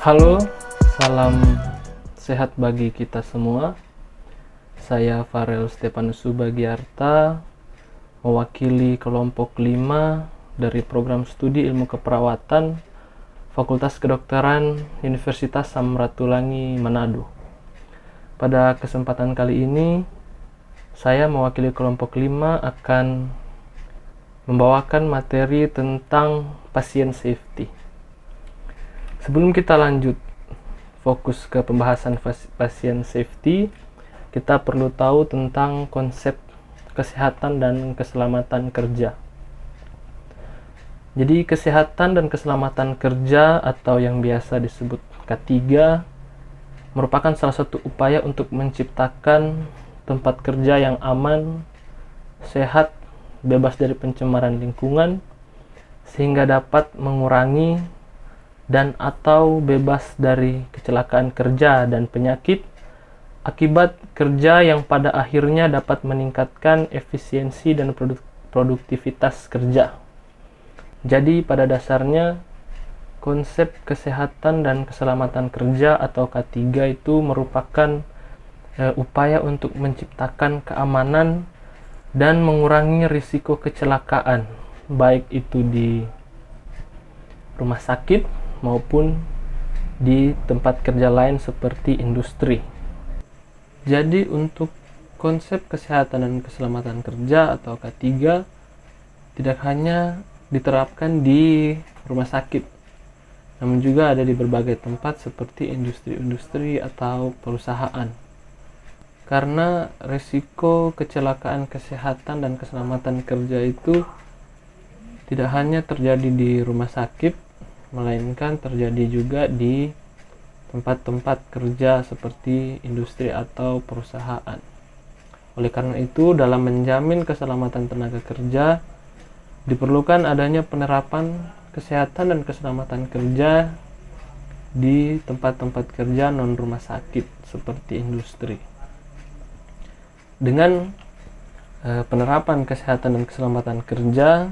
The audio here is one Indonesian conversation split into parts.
Halo, salam sehat bagi kita semua. Saya Farel Stefanus Subagiarta, mewakili kelompok 5 dari program studi ilmu keperawatan Fakultas Kedokteran Universitas Samratulangi Manado. Pada kesempatan kali ini, saya mewakili kelompok 5 akan membawakan materi tentang pasien safety. Sebelum kita lanjut fokus ke pembahasan pasien safety, kita perlu tahu tentang konsep kesehatan dan keselamatan kerja. Jadi kesehatan dan keselamatan kerja atau yang biasa disebut K3 merupakan salah satu upaya untuk menciptakan tempat kerja yang aman, sehat, bebas dari pencemaran lingkungan, sehingga dapat mengurangi dan atau bebas dari kecelakaan kerja dan penyakit akibat kerja yang pada akhirnya dapat meningkatkan efisiensi dan produktivitas kerja. Jadi pada dasarnya konsep kesehatan dan keselamatan kerja atau K3 itu merupakan upaya untuk menciptakan keamanan dan mengurangi risiko kecelakaan, baik itu di rumah sakit maupun di tempat kerja lain seperti industri. Jadi untuk konsep kesehatan dan keselamatan kerja atau K3 tidak hanya diterapkan di rumah sakit, namun juga ada di berbagai tempat seperti industri-industri atau perusahaan. Karena risiko kecelakaan kesehatan dan keselamatan kerja itu tidak hanya terjadi di rumah sakit, melainkan terjadi juga di tempat-tempat kerja seperti industri atau perusahaan. Oleh karena itu, dalam menjamin keselamatan tenaga kerja, diperlukan adanya penerapan kesehatan dan keselamatan kerja di tempat-tempat kerja non-rumah sakit seperti industri. Dengan penerapan kesehatan dan keselamatan kerja,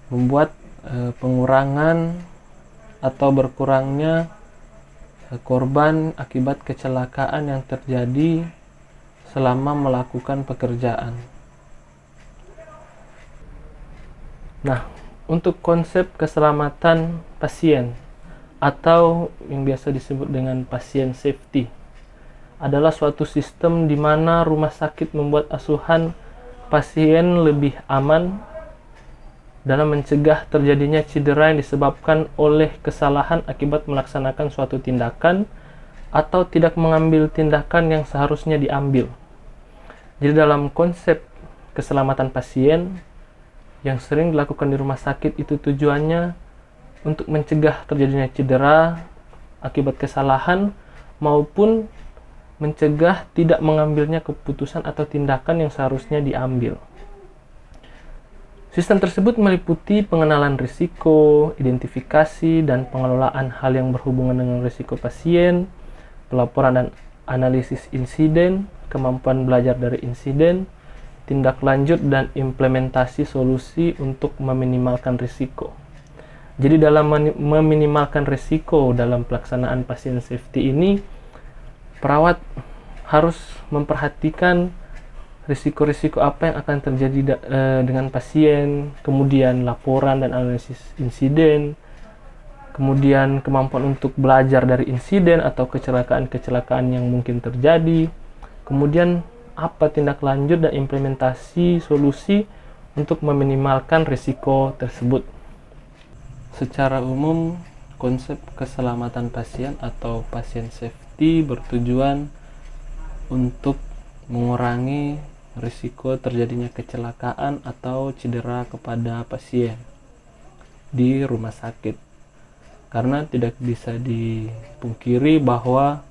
membuat pengurangan atau berkurangnya korban akibat kecelakaan yang terjadi selama melakukan pekerjaan. Nah, untuk konsep keselamatan pasien atau yang biasa disebut dengan pasien safety adalah suatu sistem di mana rumah sakit membuat asuhan pasien lebih aman dalam mencegah terjadinya cedera yang disebabkan oleh kesalahan akibat melaksanakan suatu tindakan atau tidak mengambil tindakan yang seharusnya diambil. Jadi dalam konsep keselamatan pasien yang sering dilakukan di rumah sakit itu tujuannya untuk mencegah terjadinya cedera akibat kesalahan maupun mencegah tidak mengambilnya keputusan atau tindakan yang seharusnya diambil. Sistem tersebut meliputi pengenalan risiko, identifikasi, dan pengelolaan hal yang berhubungan dengan risiko pasien, pelaporan dan analisis insiden, kemampuan belajar dari insiden, tindak lanjut, dan implementasi solusi untuk meminimalkan risiko. Jadi dalam meminimalkan risiko dalam pelaksanaan pasien safety ini, perawat harus memperhatikan risiko-risiko apa yang akan terjadi dengan pasien, kemudian laporan dan analisis insiden, kemudian kemampuan untuk belajar dari insiden atau kecelakaan-kecelakaan yang mungkin terjadi, kemudian apa tindak lanjut dan implementasi solusi untuk meminimalkan risiko tersebut. Secara umum, konsep keselamatan pasien atau pasien safety bertujuan untuk mengurangi risiko terjadinya kecelakaan atau cedera kepada pasien di rumah sakit. Karena tidak bisa dipungkiri bahwa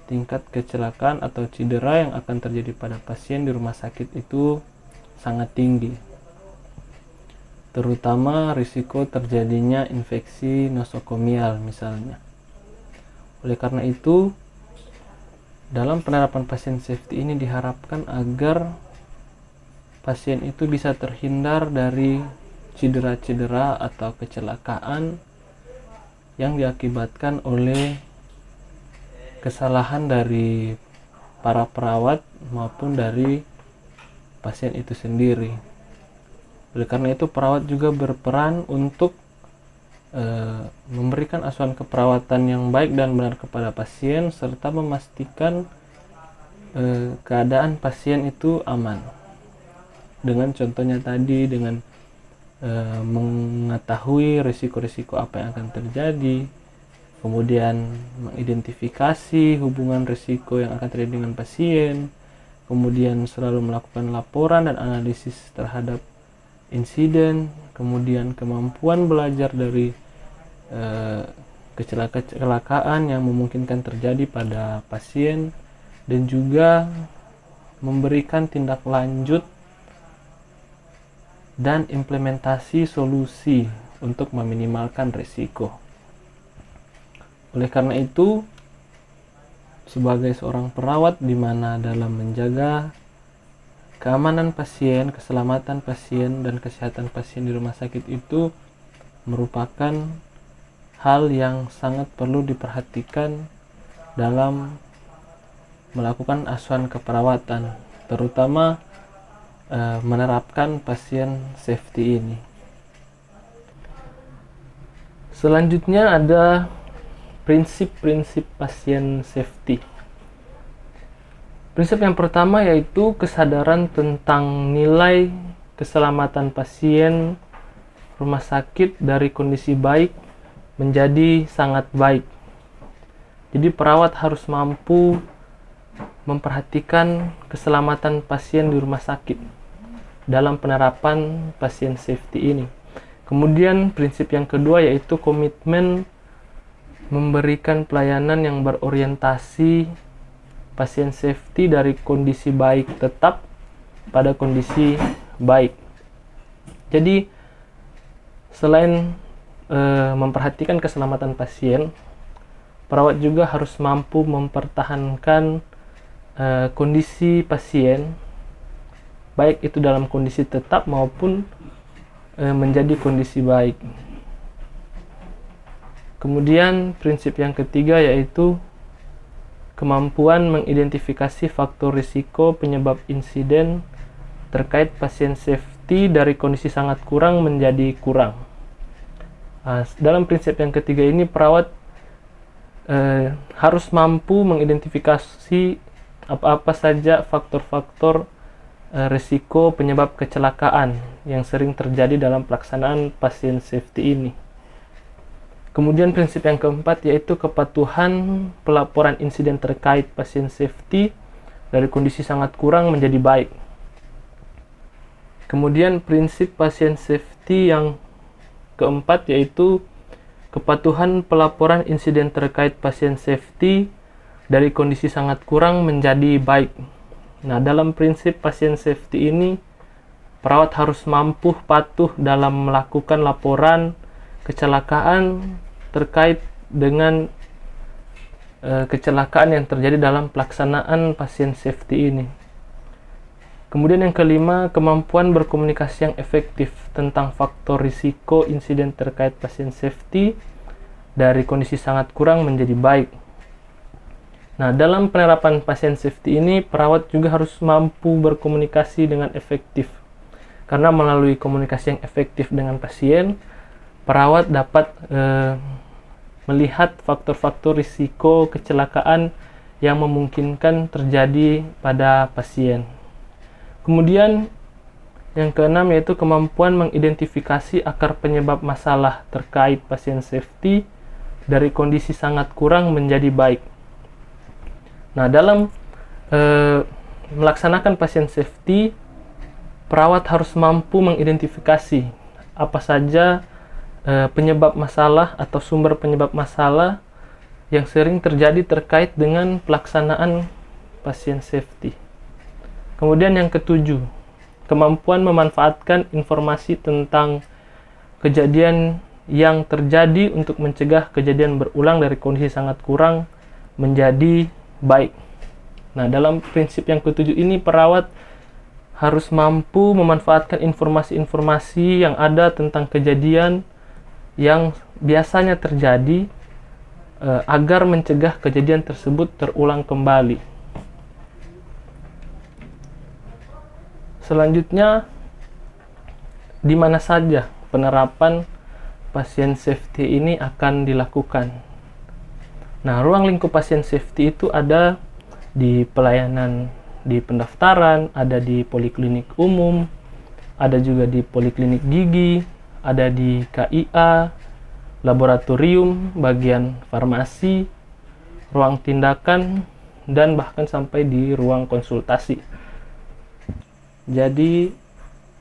tingkat kecelakaan atau cedera yang akan terjadi pada pasien di rumah sakit itu sangat tinggi. Terutama risiko terjadinya infeksi nosokomial misalnya. Oleh karena itu, dalam penerapan pasien safety ini diharapkan agar pasien itu bisa terhindar dari cedera-cedera atau kecelakaan yang diakibatkan oleh kesalahan dari para perawat maupun dari pasien itu sendiri. Oleh karena itu, perawat juga berperan untuk memberikan asuhan keperawatan yang baik dan benar kepada pasien, serta memastikan keadaan pasien itu aman. Dengan contohnya tadi, dengan mengetahui risiko-risiko apa yang akan terjadi, kemudian mengidentifikasi hubungan risiko yang akan terjadi dengan pasien, kemudian selalu melakukan laporan dan analisis terhadap insiden, kemudian kemampuan belajar dari kecelakaan yang memungkinkan terjadi pada pasien, dan juga memberikan tindak lanjut dan implementasi solusi untuk meminimalkan risiko. Oleh karena itu, sebagai seorang perawat di mana dalam menjaga keamanan pasien, keselamatan pasien, dan kesehatan pasien di rumah sakit itu merupakan hal yang sangat perlu diperhatikan dalam melakukan asuhan keperawatan, terutama menerapkan pasien safety ini. Selanjutnya ada prinsip-prinsip pasien safety. Prinsip yang pertama yaitu kesadaran tentang nilai keselamatan pasien rumah sakit dari kondisi baik menjadi sangat baik. Jadi perawat harus mampu memperhatikan keselamatan pasien di rumah sakit dalam penerapan pasien safety ini. Kemudian prinsip yang kedua yaitu komitmen memberikan pelayanan yang berorientasi pasien safety dari kondisi baik tetap pada kondisi baik. Jadi selain memperhatikan keselamatan pasien, perawat juga harus mampu mempertahankan kondisi pasien, baik itu dalam kondisi tetap maupun menjadi kondisi baik. Kemudian prinsip yang ketiga yaitu kemampuan mengidentifikasi faktor risiko penyebab insiden terkait pasien safety dari kondisi sangat kurang menjadi kurang. Dalam prinsip yang ketiga ini, perawat harus mampu mengidentifikasi apa-apa saja faktor-faktor risiko penyebab kecelakaan yang sering terjadi dalam pelaksanaan pasien safety ini. Kemudian prinsip yang keempat yaitu kepatuhan pelaporan insiden terkait pasien safety dari kondisi sangat kurang menjadi baik. Kemudian prinsip pasien safety yang keempat yaitu kepatuhan pelaporan insiden terkait pasien safety dari kondisi sangat kurang menjadi baik. Nah, dalam prinsip pasien safety ini, perawat harus mampu patuh dalam melakukan laporan kecelakaan terkait dengan kecelakaan yang terjadi dalam pelaksanaan pasien safety ini. Kemudian yang kelima, kemampuan berkomunikasi yang efektif tentang faktor risiko insiden terkait pasien safety dari kondisi sangat kurang menjadi baik. Nah, dalam penerapan pasien safety ini, perawat juga harus mampu berkomunikasi dengan efektif. Karena melalui komunikasi yang efektif dengan pasien, perawat dapat melihat faktor-faktor risiko kecelakaan yang memungkinkan terjadi pada pasien. Kemudian yang keenam yaitu kemampuan mengidentifikasi akar penyebab masalah terkait pasien safety dari kondisi sangat kurang menjadi baik. Nah, dalam melaksanakan pasien safety, perawat harus mampu mengidentifikasi apa saja penyebab masalah atau sumber penyebab masalah yang sering terjadi terkait dengan pelaksanaan pasien safety. Kemudian yang ketujuh, kemampuan memanfaatkan informasi tentang kejadian yang terjadi untuk mencegah kejadian berulang dari kondisi sangat kurang menjadi baik. Nah, dalam prinsip yang ketujuh ini, perawat harus mampu memanfaatkan informasi-informasi yang ada tentang kejadian yang biasanya terjadi agar mencegah kejadian tersebut terulang kembali. Selanjutnya, di mana saja penerapan pasien safety ini akan dilakukan. Nah, ruang lingkup pasien safety itu ada di pelayanan di pendaftaran, ada di poliklinik umum, ada juga di poliklinik gigi, ada di KIA, laboratorium, bagian farmasi, ruang tindakan, dan bahkan sampai di ruang konsultasi. Jadi,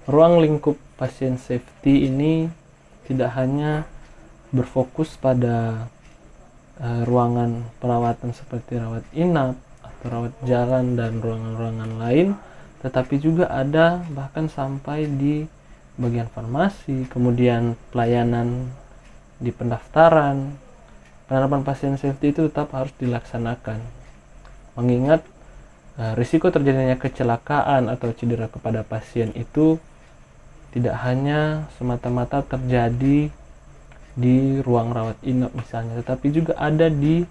ruang lingkup pasien safety ini tidak hanya berfokus pada ruangan perawatan seperti rawat inap atau rawat jalan dan ruangan-ruangan lain, tetapi juga ada bahkan sampai di bagian farmasi, kemudian pelayanan di pendaftaran. Penerapan pasien safety itu tetap harus dilaksanakan, mengingat risiko terjadinya kecelakaan atau cedera kepada pasien itu tidak hanya semata-mata terjadi di ruang rawat inap misalnya, tetapi juga ada di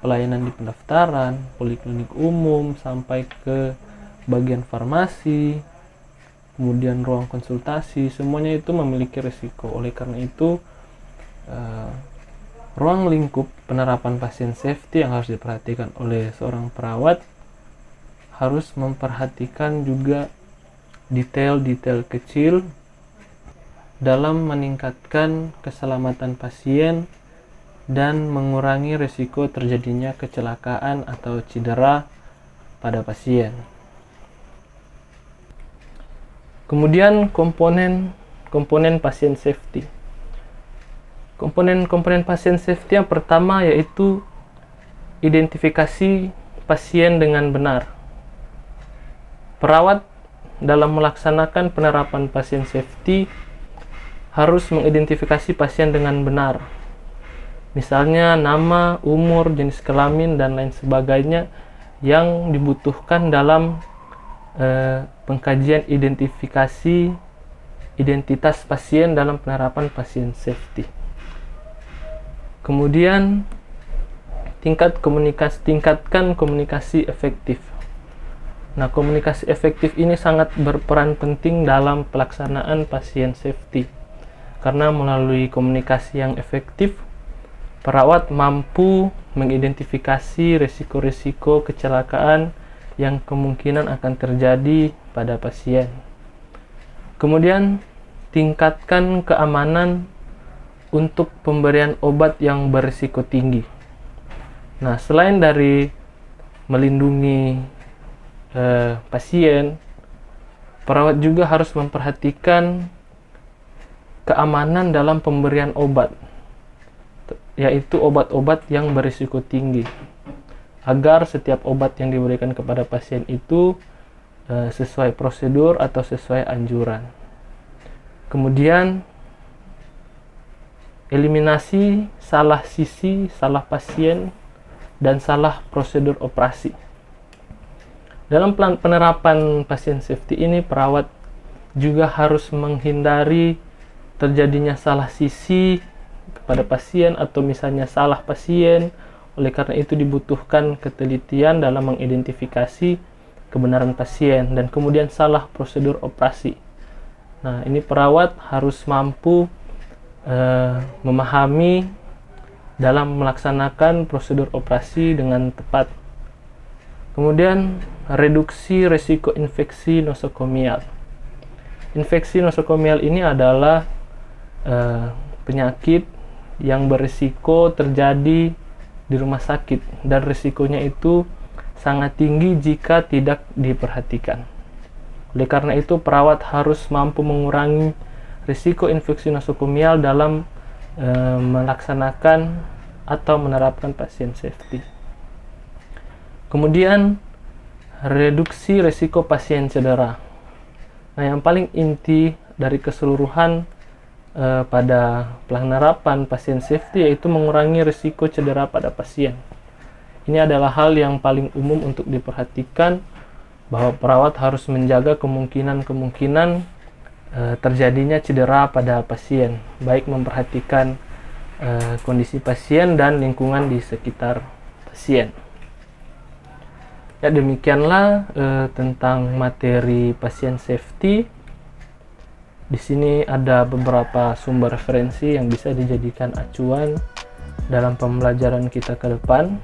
pelayanan di pendaftaran, poliklinik umum, sampai ke bagian farmasi, kemudian ruang konsultasi, semuanya itu memiliki risiko. Oleh karena itu, ruang lingkup penerapan pasien safety yang harus diperhatikan oleh seorang perawat harus memperhatikan juga detail-detail kecil dalam meningkatkan keselamatan pasien dan mengurangi risiko terjadinya kecelakaan atau cedera pada pasien. Kemudian komponen pasien safety. Komponen pasien safety yang pertama yaitu identifikasi pasien dengan benar. Perawat dalam melaksanakan penerapan pasien safety harus mengidentifikasi pasien dengan benar. Misalnya nama, umur, jenis kelamin, dan lain sebagainya yang dibutuhkan dalam pengkajian identifikasi identitas pasien dalam penerapan pasien safety. Kemudian tingkatkan komunikasi efektif. Nah, komunikasi efektif ini sangat berperan penting dalam pelaksanaan pasien safety. Karena melalui komunikasi yang efektif, perawat mampu mengidentifikasi risiko-risiko kecelakaan yang kemungkinan akan terjadi pada pasien. Kemudian, tingkatkan keamanan untuk pemberian obat yang berisiko tinggi. Nah, selain dari melindungi pasien, perawat juga harus memperhatikan keamanan dalam pemberian obat, yaitu obat-obat yang berisiko tinggi, agar setiap obat yang diberikan kepada pasien itu sesuai prosedur atau sesuai anjuran. Kemudian, eliminasi salah sisi, salah pasien, dan salah prosedur operasi. Dalam penerapan pasien safety ini, perawat juga harus menghindari terjadinya salah sisi kepada pasien atau misalnya salah pasien. Oleh karena itu dibutuhkan ketelitian dalam mengidentifikasi kebenaran pasien dan kemudian salah prosedur operasi. Nah, ini perawat harus mampu memahami dalam melaksanakan prosedur operasi dengan tepat. Kemudian, reduksi risiko infeksi nosokomial. Infeksi nosokomial ini adalah penyakit yang berisiko terjadi di rumah sakit dan risikonya itu sangat tinggi jika tidak diperhatikan. Oleh karena itu, perawat harus mampu mengurangi risiko infeksi nosokomial dalam melaksanakan atau menerapkan pasien safety. Kemudian, reduksi risiko pasien cedera. Nah, yang paling inti dari keseluruhan pada penerapan pasien safety yaitu mengurangi risiko cedera pada pasien. Ini adalah hal yang paling umum untuk diperhatikan, bahwa perawat harus menjaga kemungkinan terjadinya cedera pada pasien, baik memperhatikan kondisi pasien dan lingkungan di sekitar pasien. Ya, demikianlah tentang materi pasien safety. Di sini ada beberapa sumber referensi yang bisa dijadikan acuan dalam pembelajaran kita ke depan.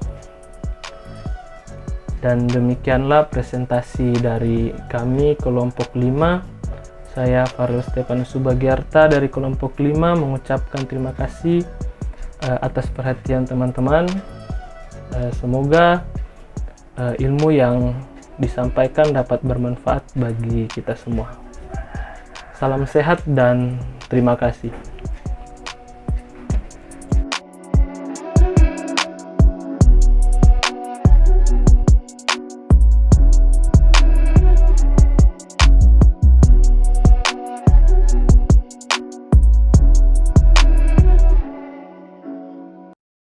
Dan demikianlah presentasi dari kami kelompok 5. Saya Farel Stefanus Subagiarta dari kelompok 5 mengucapkan terima kasih atas perhatian teman-teman. Semoga ilmu yang disampaikan dapat bermanfaat bagi kita semua. Salam sehat dan terima kasih.